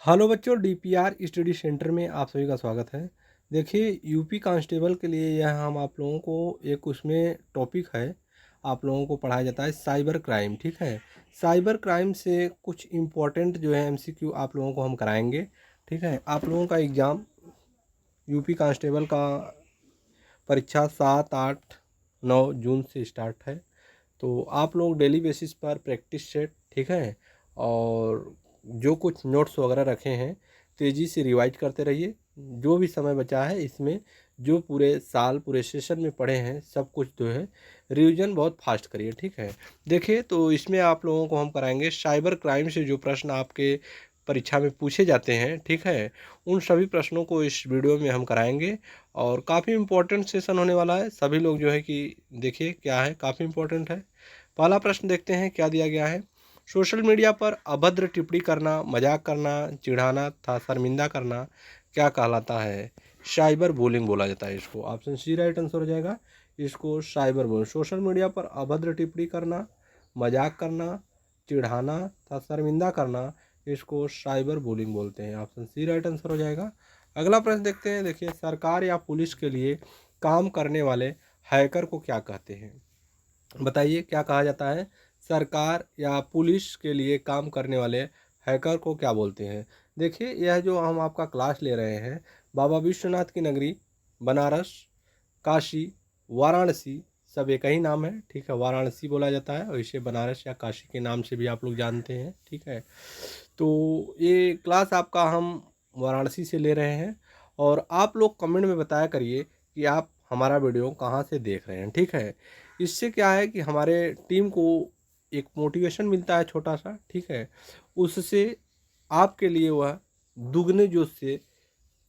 Hello बच्चों, DPR study centre में आप सभी का स्वागत है। देखिए, यूपी कांस्टेबल के लिए यह हम आप लोगों को एक उसमें टॉपिक है, आप लोगों को पढ़ाया जाता है साइबर क्राइम। ठीक है, साइबर क्राइम से कुछ इम्पोर्टेंट जो है एमसीक्यू आप लोगों को हम कराएंगे। ठीक है, आप लोगों का एग्ज़ाम यूपी कांस्टेबल का परीक्षा 7, 8, 9 जून से स्टार्ट है। तो आप लोग डेली बेसिस पर प्रैक्टिस सेट, ठीक है, और जो कुछ नोट्स वगैरह रखे हैं तेज़ी से रिवाइज करते रहिए। जो भी समय बचा है इसमें जो पूरे साल पूरे सेशन में पढ़े हैं सब कुछ जो है रिवीजन बहुत फास्ट करिए। ठीक है, देखिए तो इसमें आप लोगों को हम कराएंगे साइबर क्राइम से जो प्रश्न आपके परीक्षा में पूछे जाते हैं। ठीक है, उन सभी प्रश्नों को इस वीडियो में हम कराएंगे और काफ़ी इम्पोर्टेंट सेशन होने वाला है। सभी लोग जो है कि देखिए क्या है, काफ़ी इम्पोर्टेंट है। पहला प्रश्न देखते हैं क्या दिया गया है। सोशल मीडिया पर अभद्र टिप्पणी करना, मजाक करना, चिढ़ाना तथा शर्मिंदा करना क्या कहलाता है? साइबर बुलिंग बोला जाता है इसको। ऑप्शन सी राइट आंसर हो जाएगा। इसको साइबर बुलिंग, सोशल मीडिया पर अभद्र टिप्पणी करना, मजाक करना, चिढ़ाना तथा शर्मिंदा करना, इसको साइबर बुलिंग बोलते हैं। ऑप्शन सी राइट आंसर हो जाएगा। अगला प्रश्न देखते हैं। देखिए, सरकार या पुलिस के लिए काम करने वाले हैकर को क्या कहते हैं? बताइए क्या कहा जाता है? सरकार या पुलिस के लिए काम करने वाले हैकर को क्या बोलते हैं? देखिए, यह जो हम आपका क्लास ले रहे हैं, बाबा विश्वनाथ की नगरी, बनारस, काशी, वाराणसी, सब एक ही नाम है। ठीक है, वाराणसी बोला जाता है और इसे बनारस या काशी के नाम से भी आप लोग जानते हैं। ठीक है, तो ये क्लास आपका हम वाराणसी से ले रहे हैं और आप लोग कमेंट में बताया करिए कि आप हमारा वीडियो कहाँ से देख रहे हैं। ठीक है, इससे क्या है कि हमारे टीम को एक मोटिवेशन मिलता है छोटा सा। ठीक है, उससे आपके लिए वह दुगने जोश से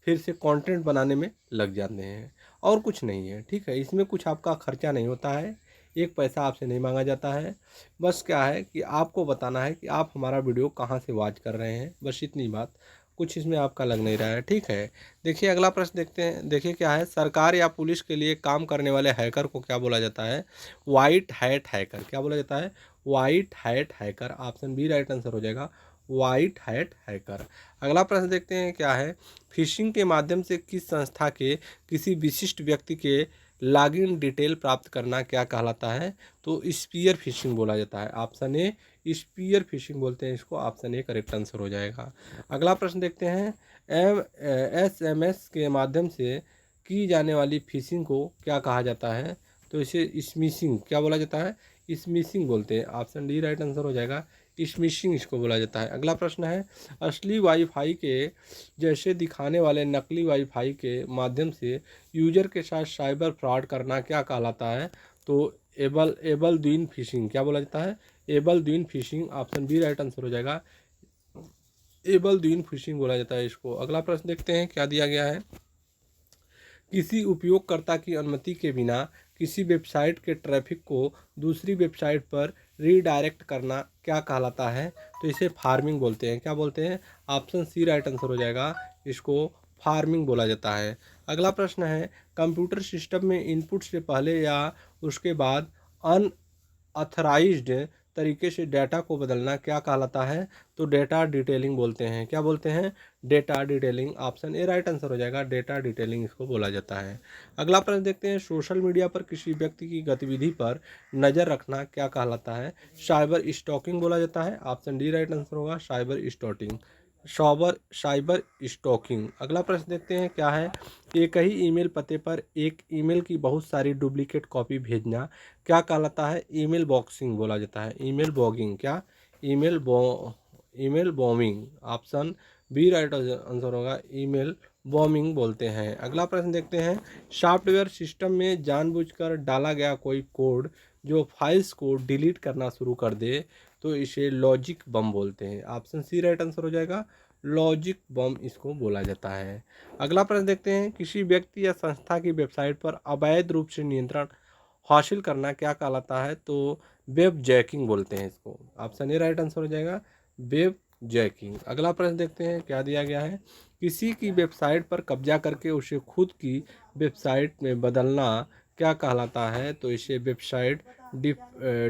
फिर से कंटेंट बनाने में लग जाते हैं और कुछ नहीं है। ठीक है, इसमें कुछ आपका खर्चा नहीं होता है, एक पैसा आपसे नहीं मांगा जाता है। बस क्या है कि आपको बताना है कि आप हमारा वीडियो कहाँ से वॉच कर रहे हैं, बस इतनी बात। कुछ इसमें आपका लग नहीं रहा है। ठीक है, देखिए अगला प्रश्न देखते हैं। देखिए क्या है, सरकार या पुलिस के लिए काम करने वाले हैकर को क्या बोला जाता है? White hat hacker. क्या बोला जाता है? White hat hacker. Option B right answer हो जाएगा, वाइट हैट हैकर। अगला प्रश्न देखते हैं क्या है, फिशिंग के माध्यम से किस संस्था के किसी विशिष्ट व्यक्ति के लॉगिन डिटेल प्राप्त करना क्या कहलाता है? तो स्पीयर फिशिंग बोला जाता है। ऑप्शन ए स्पीयर फिशिंग बोलते हैं इसको। ऑप्शन ए करेक्ट आंसर हो जाएगा। अगला प्रश्न देखते हैं, एसएमएस के माध्यम से की जाने वाली फिशिंग को क्या कहा जाता है? तो इसे स्मिशिंग क्या बोला जाता है? स्मिशिंग बोलते हैं। ऑप्शन डी राइट आंसर हो जाएगा, स्मिशिंग इसको बोला जाता है। अगला प्रश्न है, असली वाईफाई के जैसे दिखाने वाले नकली वाईफाई के माध्यम से यूजर के साथ साइबर फ्रॉड करना क्या कहलाता है? तो एबल द्वीन फिशिंग क्या बोला जाता है? एबल द्वीन फिशिंग। ऑप्शन बी राइट आंसर हो जाएगा, एबल द्वीन फिशिंग बोला जाता है इसको। अगला प्रश्न देखते हैं क्या दिया गया है। किसी उपयोगकर्ता की अनुमति के बिना किसी वेबसाइट के ट्रैफिक को दूसरी वेबसाइट पर रीडायरेक्ट करना क्या कहलाता है? तो इसे फार्मिंग बोलते हैं। क्या बोलते हैं? ऑप्शन सी राइट आंसर हो जाएगा, इसको फार्मिंग बोला जाता है। अगला प्रश्न है, कंप्यूटर सिस्टम में इनपुट से पहले या उसके बाद अनअथराइज्ड तरीके से डेटा को बदलना क्या कहलाता है? तो डेटा डिटेलिंग बोलते हैं। क्या बोलते हैं? Data detailing. Option A right answer हो जाएगा, डेटा डिटेलिंग इसको बोला जाता है। अगला प्रश्न देखते हैं, सोशल मीडिया पर किसी व्यक्ति की गतिविधि पर नज़र रखना क्या कहलाता है? साइबर स्टॉकिंग बोला जाता है। ऑप्शन डी राइट आंसर होगा, साइबर स्टॉकिंग। Cyber stalking. अगला प्रश्न देखते हैं क्या है, एक ही ईमेल पते पर एक ईमेल की बहुत सारी डुप्लीकेट कॉपी भेजना क्या कहलाता है? ईमेल बॉक्सिंग बोला जाता है, ईमेल बॉगिंग। क्या? ईमेल बॉ email bombing. Option B right answer होगा, ईमेल बॉम्बिंग बोलते हैं। अगला प्रश्न देखते हैं, सॉफ्टवेयर सिस्टम में जानबूझकर डाला गया कोई कोड जो फाइल्स को डिलीट करना शुरू कर दे तो इसे लॉजिक बम बोलते हैं। ऑप्शन सी राइट आंसर हो जाएगा, लॉजिक बम इसको बोला जाता है। अगला प्रश्न देखते हैं, किसी व्यक्ति या संस्था की वेबसाइट पर अवैध रूप से नियंत्रण हासिल करना क्या कहलाता है? तो वेब जैकिंग बोलते हैं इसको। ऑप्शन ए राइट आंसर हो जाएगा, वेब जैकिंग। अगला प्रश्न देखते हैं क्या दिया गया है, किसी की वेबसाइट पर कब्जा करके उसे खुद की वेबसाइट में बदलना क्या कहलाता है? तो इसे website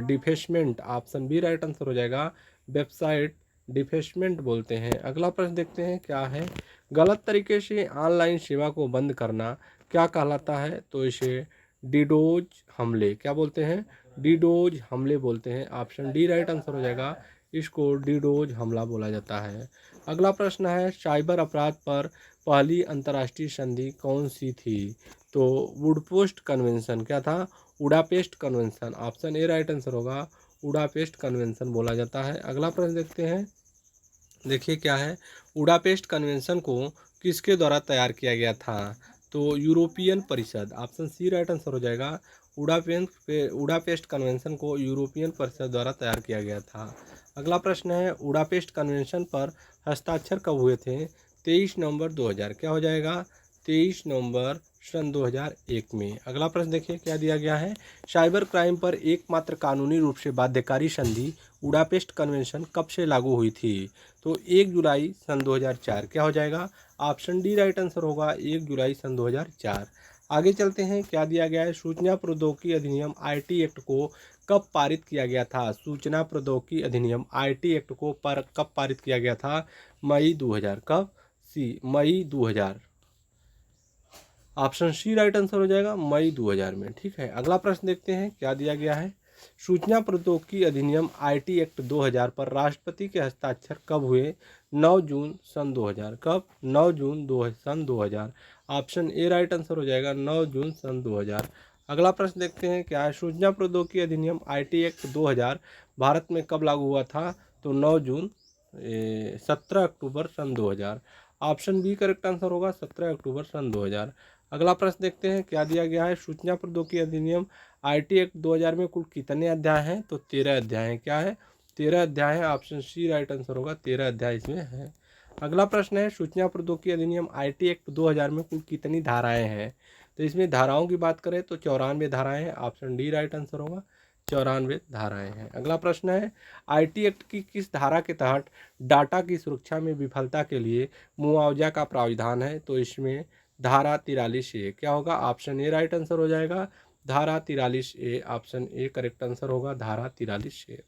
defacement. Option B right answer हो जाएगा, वेबसाइट डिफेसमेंट बोलते हैं। अगला प्रश्न देखते हैं क्या है, गलत तरीके से ऑनलाइन सेवा को बंद करना क्या कहलाता है? तो इसे डीडोज हमले क्या बोलते हैं? डीडोज हमले बोलते हैं। ऑप्शन डी राइट आंसर हो जाएगा, इसको डीडोज हमला बोला जाता है। अगला प्रश्न है, साइबर अपराध पर पहली अंतर्राष्ट्रीय संधि कौन सी थी? तो वुडपोस्ट कन्वेंशन क्या था? Budapest convention. Option A right answer होगा, बुडापेस्ट कन्वेंशन बोला जाता है। अगला प्रश्न देखते हैं, देखिए क्या है, बुडापेस्ट कन्वेंशन को किसके द्वारा तैयार किया गया था? तो यूरोपियन परिषद। ऑप्शन सी राइट आंसर हो जाएगा, बुडापेस्ट कन्वेंशन को यूरोपियन परिषद द्वारा तैयार किया गया था। अगला प्रश्न है, बुडापेस्ट कन्वेंशन पर हस्ताक्षर कब हुए थे? 23 नवंबर 2000 क्या हो जाएगा, 23 नवंबर सन 2001 में। अगला प्रश्न देखिए क्या दिया गया है, साइबर क्राइम पर एकमात्र कानूनी रूप से बाध्यकारी संधि बुडापेस्ट कन्वेंशन कब से लागू हुई थी? तो 1 जुलाई सन 2004 क्या हो जाएगा, ऑप्शन डी राइट आंसर होगा, 1 जुलाई सन 2004। आगे चलते हैं, क्या दिया गया है, सूचना प्रौद्योगिकी अधिनियम आईटी एक्ट को कब पारित किया गया था? सूचना प्रौद्योगिकी अधिनियम आईटी एक्ट को कब पारित किया गया था? मई 2000। कब? सी मई 2000। ऑप्शन सी राइट आंसर हो जाएगा, मई 2000 में। ठीक है, अगला प्रश्न देखते हैं क्या दिया गया है, सूचना प्रौद्योगिकी अधिनियम आईटी एक्ट 2000 पर राष्ट्रपति के हस्ताक्षर कब हुए? 9 जून सन 2000। कब? 9 जून सन 2000। ऑप्शन ए राइट आंसर हो जाएगा, 9 जून सन 2000। अगला प्रश्न देखते हैं क्या है, सूचना प्रौद्योगिकी अधिनियम आईटी एक्ट 2000 भारत में कब लागू हुआ था? तो 9 जून 17 अक्टूबर सन 2000। ऑप्शन बी करेक्ट आंसर होगा, 17 अक्टूबर सन 2000। अगला प्रश्न देखते हैं क्या दिया गया है, सूचना प्रौद्योगिकी अधिनियम आईटी एक्ट 2000 में कुल कितने अध्याय हैं? तो 13 अध्याय हैं। क्या है? 13 अध्याय है। ऑप्शन सी राइट आंसर होगा, 13 अध्याय इसमें है। अगला प्रश्न है, सूचना प्रौद्योगिकी अधिनियम आईटी एक्ट 2000 में कुल कितनी धाराएं हैं? तो इसमें धाराओं की बात करें तो 94 धाराएं हैं। ऑप्शन डी राइट आंसर होगा, 94 धाराएं हैं। अगला प्रश्न है, आईटी एक्ट की किस धारा के तहत डाटा की सुरक्षा में विफलता के लिए मुआवजा का प्राविधान है? तो इसमें धारा 43A क्या होगा, ऑप्शन ए राइट आंसर हो जाएगा, धारा 43A। Option A correct answer होगा, धारा 43A।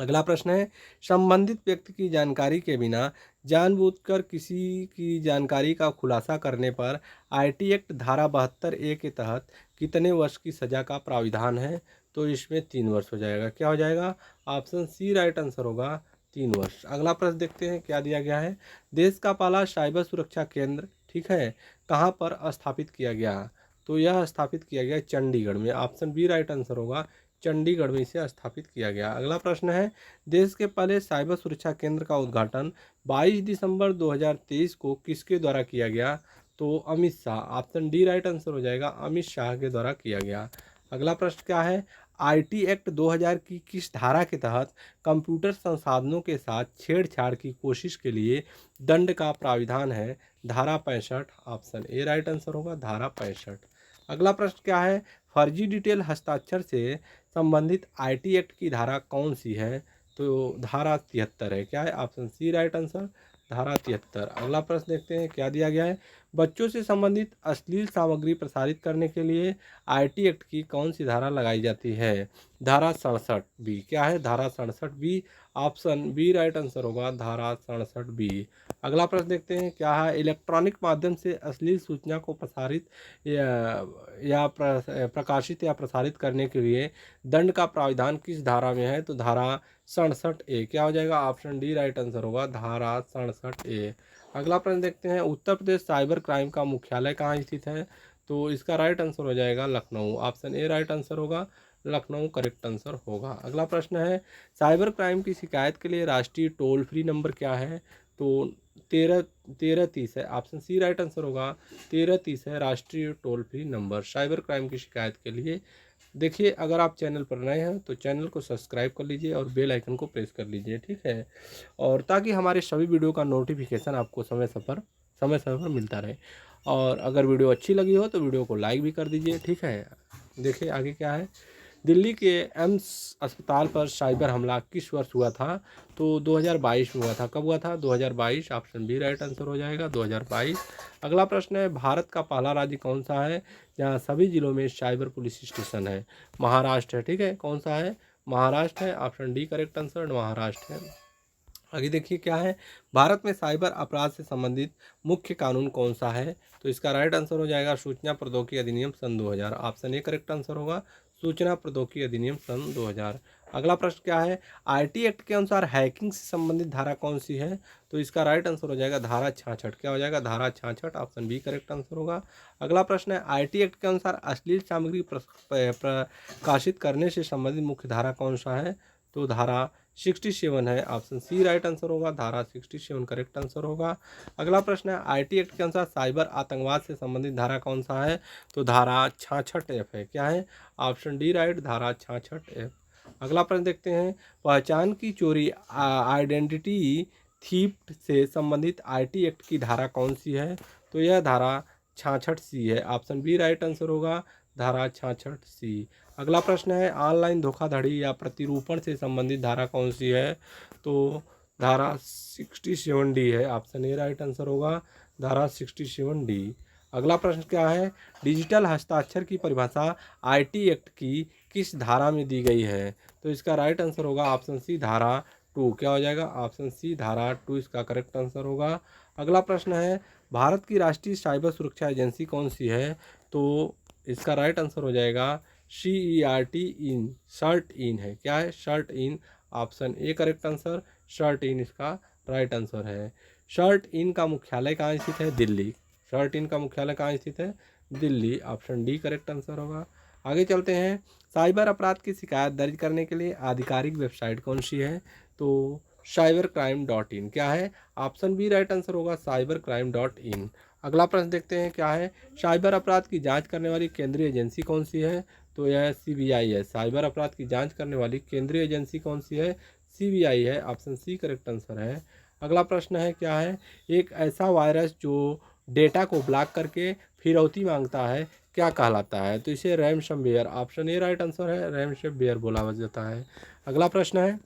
अगला प्रश्न है, संबंधित व्यक्ति की जानकारी के बिना जानबूझकर किसी की जानकारी का खुलासा करने पर आईटी एक्ट धारा 72A के तहत कितने वर्ष की सजा का प्राविधान है? तो इसमें 3 वर्ष हो जाएगा। क्या हो जाएगा, ऑप्शन सी राइट आंसर होगा, 3 वर्ष। अगला प्रश्न देखते हैं क्या दिया गया है, देश का पहला साइबर सुरक्षा केंद्र, ठीक है, कहाँ पर स्थापित किया गया? तो यह स्थापित किया गया चंडीगढ़ में। ऑप्शन बी राइट आंसर होगा, चंडीगढ़ में इसे स्थापित किया गया। अगला प्रश्न है, देश के पहले साइबर सुरक्षा केंद्र का उद्घाटन 22 दिसंबर 2023 को किसके द्वारा किया गया? तो Amit Shah. Option D right answer हो जाएगा, अमित शाह के द्वारा किया गया। अगला प्रश्न क्या है, आईटी एक्ट 2000 की किस धारा के तहत कंप्यूटर संसाधनों के साथ छेड़छाड़ की कोशिश के लिए दंड का प्राविधान है? धारा 65। ऑप्शन ए राइट आंसर होगा, धारा 65। अगला प्रश्न क्या है, फर्जी डिटेल हस्ताक्षर से संबंधित आईटी एक्ट की धारा कौन सी है? तो धारा 73 है। क्या है, ऑप्शन सी राइट आंसर, धारा 73। अगला प्रश्न देखते हैं क्या दिया गया है, बच्चों से संबंधित अश्लील सामग्री प्रसारित करने के लिए आईटी एक्ट की कौन सी धारा लगाई जाती है? धारा 67B। क्या है, धारा 67B। Option B right answer होगा, धारा 67B। अगला प्रश्न देखते हैं क्या है, इलेक्ट्रॉनिक माध्यम से अश्लील सूचना को प्रसारित प्रकाशित या प्रसारित करने के लिए दंड का प्राविधान किस धारा में है? तो धारा 67A। क्या हो जाएगा, ऑप्शन डी राइट आंसर होगा, धारा 67A। अगला प्रश्न देखते हैं, उत्तर प्रदेश साइबर क्राइम का मुख्यालय कहाँ स्थित है? तो इसका राइट आंसर हो जाएगा Lucknow. Option A right answer होगा, लखनऊ करेक्ट आंसर होगा। अगला प्रश्न है, साइबर क्राइम की शिकायत के लिए राष्ट्रीय टोल फ्री नंबर क्या है? तो 1330 है। ऑप्शन सी राइट आंसर होगा, 1330 है राष्ट्रीय toll free number cyber crime की शिकायत के लिए। देखिए, अगर आप चैनल पर नए हैं तो चैनल को सब्सक्राइब कर लीजिए और बेल आइकन को प्रेस कर लीजिए, ठीक है, और ताकि हमारे सभी वीडियो का नोटिफिकेशन आपको समय समय पर मिलता रहे। और अगर वीडियो अच्छी लगी हो तो वीडियो को लाइक भी कर दीजिए, ठीक है। देखिए आगे क्या है, दिल्ली के एम्स अस्पताल पर साइबर हमला किस वर्ष हुआ था? तो 2022 में हुआ था। कब हुआ था? 2022। ऑप्शन बी राइट आंसर हो जाएगा, 2022। अगला प्रश्न है, भारत का पहला राज्य कौन सा है जहाँ सभी जिलों में साइबर पुलिस स्टेशन है? महाराष्ट्र है, ठीक है। कौन सा है? महाराष्ट्र है। Option D correct answer, Maharashtra है। आगे देखिए क्या है, भारत में साइबर अपराध से संबंधित मुख्य कानून कौन सा है? तो इसका राइट आंसर हो जाएगा सूचना प्रौद्योगिकी अधिनियम सन 2000। ऑप्शन ए करेक्ट आंसर होगा, सूचना प्रौद्योगिकी अधिनियम सन 2000। अगला प्रश्न क्या है, आईटी एक्ट के अनुसार हैकिंग से संबंधित धारा कौन सी है? तो इसका राइट आंसर हो जाएगा धारा 66। क्या हो जाएगा? धारा 66। ऑप्शन बी करेक्ट आंसर होगा। अगला प्रश्न है, आईटी एक्ट के अनुसार अश्लील सामग्री प्रकाशित करने से संबंधित मुख्य धारा कौन सा है? तो धारा 67 है। ऑप्शन सी राइट आंसर होगा, धारा 67 करेक्ट आंसर होगा। अगला प्रश्न है, आईटी एक्ट के अनुसार साइबर आतंकवाद से संबंधित धारा कौन सा है? तो धारा 66F है। क्या है? ऑप्शन डी राइट, धारा 66F। अगला प्रश्न देखते हैं, पहचान की चोरी आइडेंटिटी थीफ्ट से संबंधित आईटी एक्ट की धारा कौन सी है? तो यह धारा 66C है। ऑप्शन बी राइट आंसर होगा, धारा 66C। अगला प्रश्न है, ऑनलाइन धोखाधड़ी या प्रतिरूपण से संबंधित धारा कौन सी है? तो धारा 67D है। ऑप्शन ए राइट आंसर होगा, धारा 67D। अगला प्रश्न क्या है, डिजिटल हस्ताक्षर की परिभाषा आईटी एक्ट की किस धारा में दी गई है? तो इसका राइट आंसर होगा ऑप्शन सी, धारा 2। क्या हो जाएगा? ऑप्शन सी, धारा 2 इसका करेक्ट आंसर होगा। अगला प्रश्न है, भारत की राष्ट्रीय साइबर सुरक्षा एजेंसी कौन सी है? तो इसका राइट आंसर हो जाएगा CERT-IN, शर्ट इन है। क्या है? Shirt in. Option A correct answer, shirt in इसका राइट आंसर है। शर्ट इन का मुख्यालय कहाँ स्थित है? दिल्ली। शर्ट इन का मुख्यालय कहाँ स्थित है? Delhi. Option D correct answer होगा। आगे चलते हैं, साइबर अपराध की शिकायत दर्ज करने के लिए आधिकारिक वेबसाइट कौन सी है? तो cybercrime.in। क्या है? ऑप्शन बी राइट आंसर होगा, cybercrime.in। अगला प्रश्न देखते हैं क्या है, साइबर अपराध की जांच करने वाली केंद्रीय एजेंसी कौन सी है? तो यह सीबीआई है। साइबर अपराध की जांच करने वाली केंद्रीय एजेंसी कौन सी है? सीबीआई है। ऑप्शन सी करेक्ट आंसर है। अगला प्रश्न है क्या है, एक ऐसा वायरस जो डेटा को ब्लॉक करके फिरौती मांगता है क्या कहलाता है? तो इसे ransomware. Option A right answer है, रैनसमवेयर बोला जाता है। अगला प्रश्न है,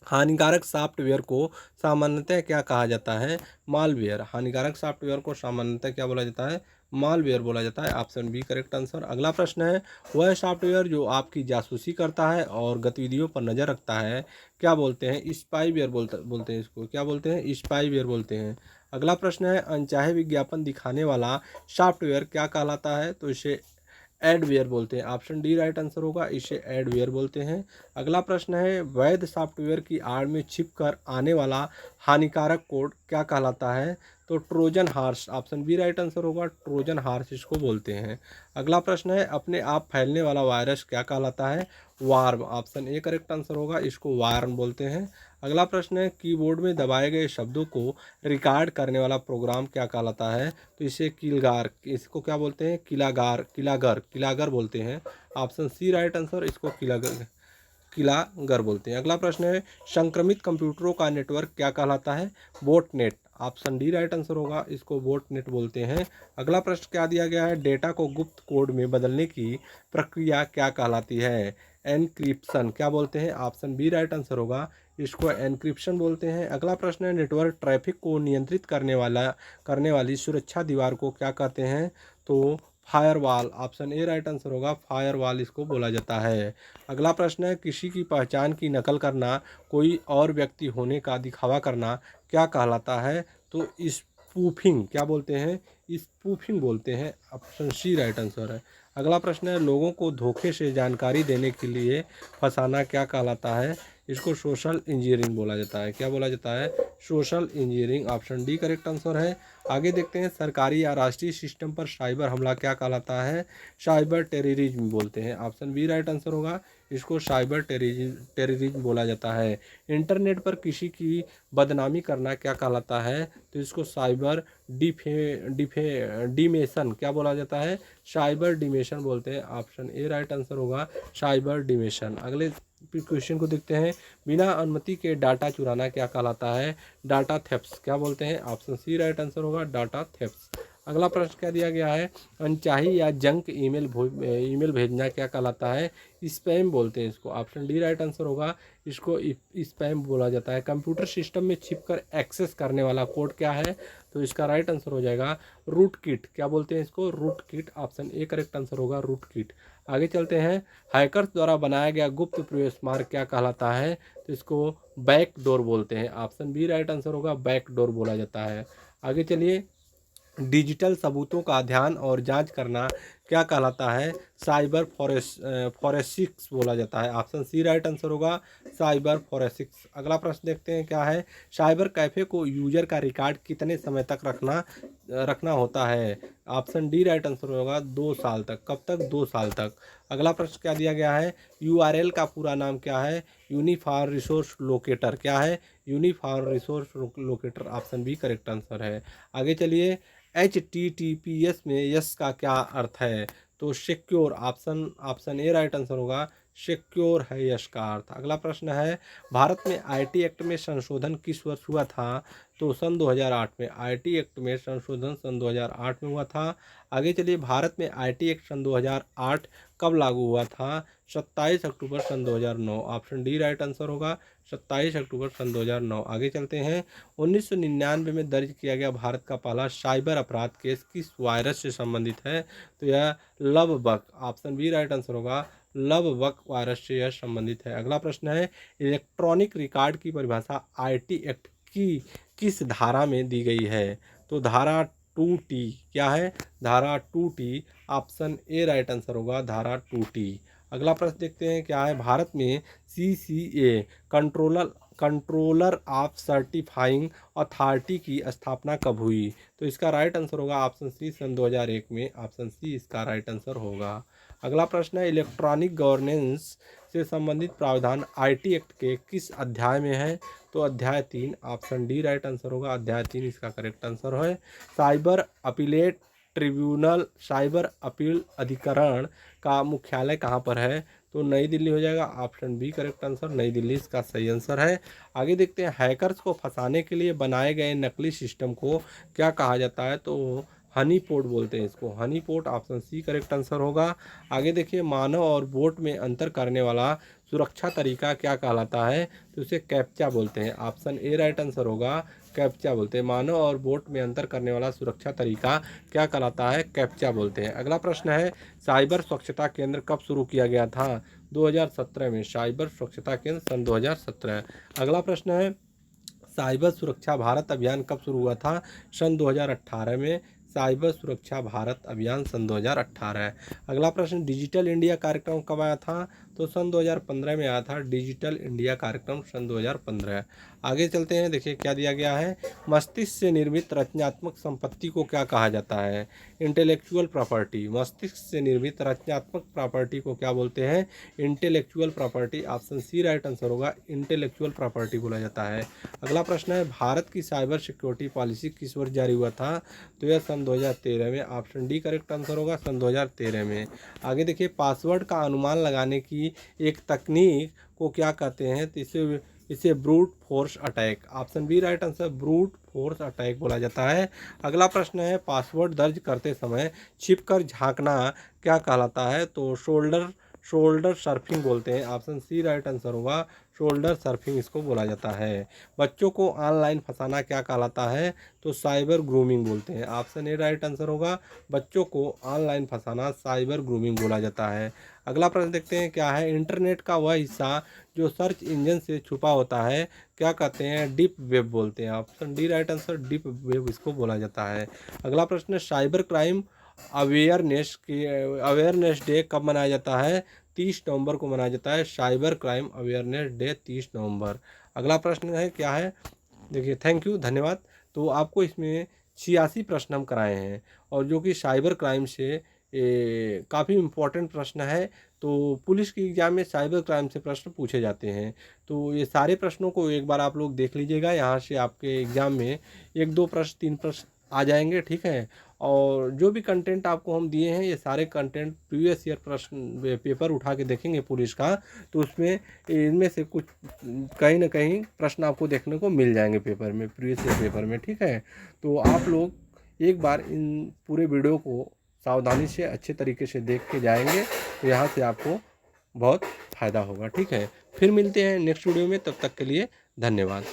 हानिकारक सॉफ्टवेयर को सामान्यतः क्या कहा जाता है? मालवेयर। हानिकारक सॉफ्टवेयर को सामान्यतः क्या बोला जाता है? मालवेयर बोला जाता है। Option B correct answer. अगला प्रश्न है, वह सॉफ्टवेयर जो आपकी जासूसी करता है और गतिविधियों पर नज़र रखता है क्या बोलते हैं? स्पाईवेयर बोलते हैं इसको। क्या बोलते हैं? स्पाईवेयर बोलते हैं। अगला प्रश्न है, अनचाहे विज्ञापन दिखाने वाला सॉफ्टवेयर क्या कहलाता है? तो इसे एडवेयर बोलते हैं। ऑप्शन डी राइट आंसर होगा, इसे एडवेयर बोलते हैं। अगला प्रश्न है, वैध सॉफ्टवेयर की आड़ में छिपकर आने वाला हानिकारक कोड क्या कहलाता है? तो Trojan horse. Option B right answer होगा, ट्रोजन हॉर्स इसको बोलते हैं। अगला प्रश्न है, अपने आप फैलने वाला वायरस क्या कहलाता है? Warm. Option A correct answer होगा, इसको वार्म बोलते हैं। अगला प्रश्न है, कीबोर्ड में दबाए गए शब्दों को रिकॉर्ड करने वाला प्रोग्राम क्या कहलाता है? तो इसे किलगार, इसको क्या बोलते हैं? किलागर बोलते हैं। ऑप्शन सी राइट आंसर, इसको किलागर बोलते हैं। अगला प्रश्न है, संक्रमित कंप्यूटरों का नेटवर्क क्या कहलाता है? Botnet. Option D right answer होगा, इसको बोटनेट बोलते हैं। अगला प्रश्न क्या दिया गया है, डेटा को गुप्त कोड में बदलने की प्रक्रिया क्या कहलाती है? एनक्रिप्शन। क्या बोलते हैं? ऑप्शन बी राइट आंसर होगा, इसको एनक्रिप्शन बोलते हैं। अगला प्रश्न है, नेटवर्क ट्रैफिक को नियंत्रित करने वाली सुरक्षा दीवार को क्या कहते हैं? तो firewall. Option A right answer होगा, फायरवॉल इसको बोला जाता है। अगला प्रश्न है, किसी की पहचान की नकल करना, कोई और व्यक्ति होने का दिखावा करना क्या कहलाता है? तो स्पूफिंग। क्या बोलते हैं? स्पूफिंग बोलते हैं। ऑप्शन सी राइट आंसर है। अगला प्रश्न है, लोगों को धोखे से जानकारी देने के लिए फंसाना क्या कहलाता है? इसको सोशल इंजीनियरिंग बोला जाता है। क्या बोला जाता है? Social engineering. Option D correct answer है। आगे देखते हैं, सरकारी या राष्ट्रीय सिस्टम पर साइबर हमला क्या कहलाता है? साइबर टेररिज्म बोलते हैं। ऑप्शन बी राइट आंसर होगा, इसको साइबर टेररिज्म बोला जाता है। इंटरनेट पर किसी की बदनामी करना क्या कहलाता है? तो इसको साइबर डिमेशन क्या बोला जाता है? साइबर डिमेशन बोलते हैं। ऑप्शन ए राइट आंसर होगा, साइबर डिमेशन। अगले क्वेश्चन को देखते हैं, बिना अनुमति के डाटा चुराना क्या कहलाता है? Data theft. क्या बोलते हैं? ऑप्शन सी राइट आंसर होगा, डाटा थेफ्ट। अगला प्रश्न क्या दिया गया है, अनचाही या जंक ईमेल भेजना क्या कहलाता है, स्पैम बोलते हैं इसको। ऑप्शन डी राइट आंसर होगा, इसको स्पैम बोला जाता है। कंप्यूटर सिस्टम में छिपकर एक्सेस करने वाला कोड क्या है, तो इसका राइट आंसर हो जाएगा रूट किट। क्या बोलते हैं इसको, root kit. Option A correct answer होगा, रूट किट। आगे चलते हैं, हैकर्स द्वारा बनाया गया गुप्त प्रवेश मार्ग क्या कहलाता है, तो इसको बैक डोर बोलते हैं। ऑप्शन बी राइट आंसर होगा, बैक डोर बोला जाता है। आगे चलिए, डिजिटल सबूतों का ध्यान और जांच करना क्या कहलाता है, साइबर फॉरेंसिक्स बोला जाता है। ऑप्शन सी राइट आंसर होगा, साइबर फॉरेंसिक्स। अगला प्रश्न देखते हैं क्या है, साइबर कैफे को यूजर का रिकॉर्ड कितने समय तक रखना होता है। ऑप्शन डी राइट आंसर होगा, 2 साल तक। कब तक, 2 साल तक। अगला प्रश्न क्या दिया गया है, यूआरएल का पूरा नाम क्या है, यूनिफायर रिसोर्स लोकेटर। क्या है, uniform resource locator. Option B correct answer है। आगे चलिए, HTTPS में यस का क्या अर्थ है, तो secure. Option A right answer होगा, सिक्योर है यश का अर्थ। अगला प्रश्न है, भारत में आईटी एक्ट में संशोधन किस वर्ष हुआ था, तो सन 2008 में। आईटी एक्ट में संशोधन सन 2008 में हुआ था। आगे चलिए, भारत में आईटी एक्ट सन 2008 कब लागू हुआ था, 27 अक्टूबर सन 2009। ऑप्शन डी राइट आंसर होगा, 27 अक्टूबर सन 2009। आगे चलते हैं, 1999 में दर्ज किया गया भारत का पहला साइबर अपराध केस किस वायरस से संबंधित है, तो यह love bug. Option B right answer होगा, लव बग वायरस से यह संबंधित है। अगला प्रश्न है, इलेक्ट्रॉनिक रिकॉर्ड की परिभाषा आईटी एक्ट की किस धारा में दी गई है, तो धारा 2T। क्या है, धारा 2T। Option A right answer होगा, धारा 2T। अगला प्रश्न देखते हैं क्या है, भारत में CCA controller of certifying authority की स्थापना कब हुई, तो इसका राइट आंसर होगा ऑप्शन सी, सन 2001 में। ऑप्शन सी इसका राइट आंसर होगा। अगला प्रश्न है, इलेक्ट्रॉनिक गवर्नेंस से संबंधित प्रावधान आईटी एक्ट के किस अध्याय में है, तो अध्याय 3। ऑप्शन डी राइट आंसर होगा, अध्याय 3 इसका करेक्ट आंसर है। Cyber appellate tribunal, cyber appeal अधिकरण का मुख्यालय कहाँ पर है, तो नई दिल्ली हो जाएगा। ऑप्शन बी करेक्ट आंसर, नई दिल्ली इसका सही आंसर है। आगे देखते हैं, हैकर्स को फंसाने के लिए बनाए गए नकली सिस्टम को क्या कहा जाता है, तो हनी पोट बोलते हैं इसको, honey pot. Option C correct answer होगा। आगे देखिए, मानव और बोट में अंतर करने वाला सुरक्षा तरीका क्या कहलाता है, तो उसे कैप्चा बोलते हैं। ऑप्शन ए राइट आंसर होगा, कैप्चा बोलते हैं। मानव और बोट में अंतर करने वाला सुरक्षा तरीका क्या कहलाता है, कैप्चा बोलते हैं। अगला प्रश्न है, साइबर स्वच्छता केंद्र कब शुरू किया गया था, 2017 में। साइबर स्वच्छता केंद्र सन 2017। अगला प्रश्न है, साइबर सुरक्षा भारत अभियान कब शुरू हुआ था, सन 2018 में। साइबर सुरक्षा भारत अभियान सन 2018। अगला प्रश्न, डिजिटल इंडिया कार्यक्रम कब आया था, तो सन 2015 में आया था, डिजिटल इंडिया कार्यक्रम सन 2015। आगे चलते हैं, देखिए क्या दिया गया है, मस्तिष्क से निर्मित रचनात्मक संपत्ति को क्या कहा जाता है, इंटेलेक्चुअल प्रॉपर्टी। मस्तिष्क से निर्मित रचनात्मक प्रॉपर्टी को क्या बोलते हैं, intellectual property. Option C right answer होगा, इंटेलेक्चुअल प्रॉपर्टी बोला जाता है। अगला प्रश्न है, भारत की साइबर सिक्योरिटी पॉलिसी किस वर्ष जारी हुआ था, तो यह सन 2013 में। ऑप्शन डी करेक्ट आंसर होगा, सन 2013 में। आगे देखिए, पासवर्ड का अनुमान लगाने की एक तकनीक को क्या कहते हैं, तो इसे brute force attack. Option B right answer, brute force attack बोला जाता है। अगला प्रश्न है, पासवर्ड दर्ज करते समय छिपकर झांकना क्या कहलाता है, तो शोल्डर सर्फिंग बोलते हैं। ऑप्शन सी राइट आंसर होगा, शोल्डर सर्फिंग इसको बोला जाता है। बच्चों को ऑनलाइन फंसाना क्या कहलाता है, तो साइबर ग्रूमिंग बोलते हैं। ऑप्शन ए राइट आंसर होगा, बच्चों को ऑनलाइन फंसाना साइबर ग्रूमिंग बोला जाता है। अगला प्रश्न देखते हैं क्या है, इंटरनेट का वह हिस्सा जो सर्च इंजन से छुपा होता है क्या कहते हैं, डीप वेब बोलते हैं। Option D right answer, deep web इसको बोला जाता है। अगला प्रश्न, साइबर क्राइम अवेयरनेस डे कब मनाया जाता है, 30 नवंबर को मनाया जाता है, साइबर क्राइम अवेयरनेस डे 30 नवंबर। अगला प्रश्न है क्या है, देखिए थैंक यू, धन्यवाद। तो आपको इसमें 86 प्रश्न हम कराए हैं, और जो कि साइबर क्राइम से काफ़ी इम्पोर्टेंट प्रश्न है। तो पुलिस की एग्ज़ाम में साइबर क्राइम से प्रश्न पूछे जाते हैं, तो ये सारे प्रश्नों को एक बार आप लोग देख लीजिएगा। यहाँ से आपके एग्ज़ाम में 1-2 प्रश्न 3 प्रश्न आ जाएंगे, ठीक है। और जो भी कंटेंट आपको हम दिए हैं, ये सारे कंटेंट प्रीवियस ईयर प्रश्न पेपर उठा के देखेंगे पुलिस का, तो उसमें इनमें से कुछ कहीं ना कहीं प्रश्न आपको देखने को मिल जाएंगे पेपर में, प्रीवियस ईयर पेपर में, ठीक है। तो आप लोग एक बार इन पूरे वीडियो को सावधानी से अच्छे तरीके से देख के जाएंगे तो यहाँ से आपको बहुत फ़ायदा होगा। ठीक है, फिर मिलते हैं नेक्स्ट वीडियो में, तब तक के लिए धन्यवाद।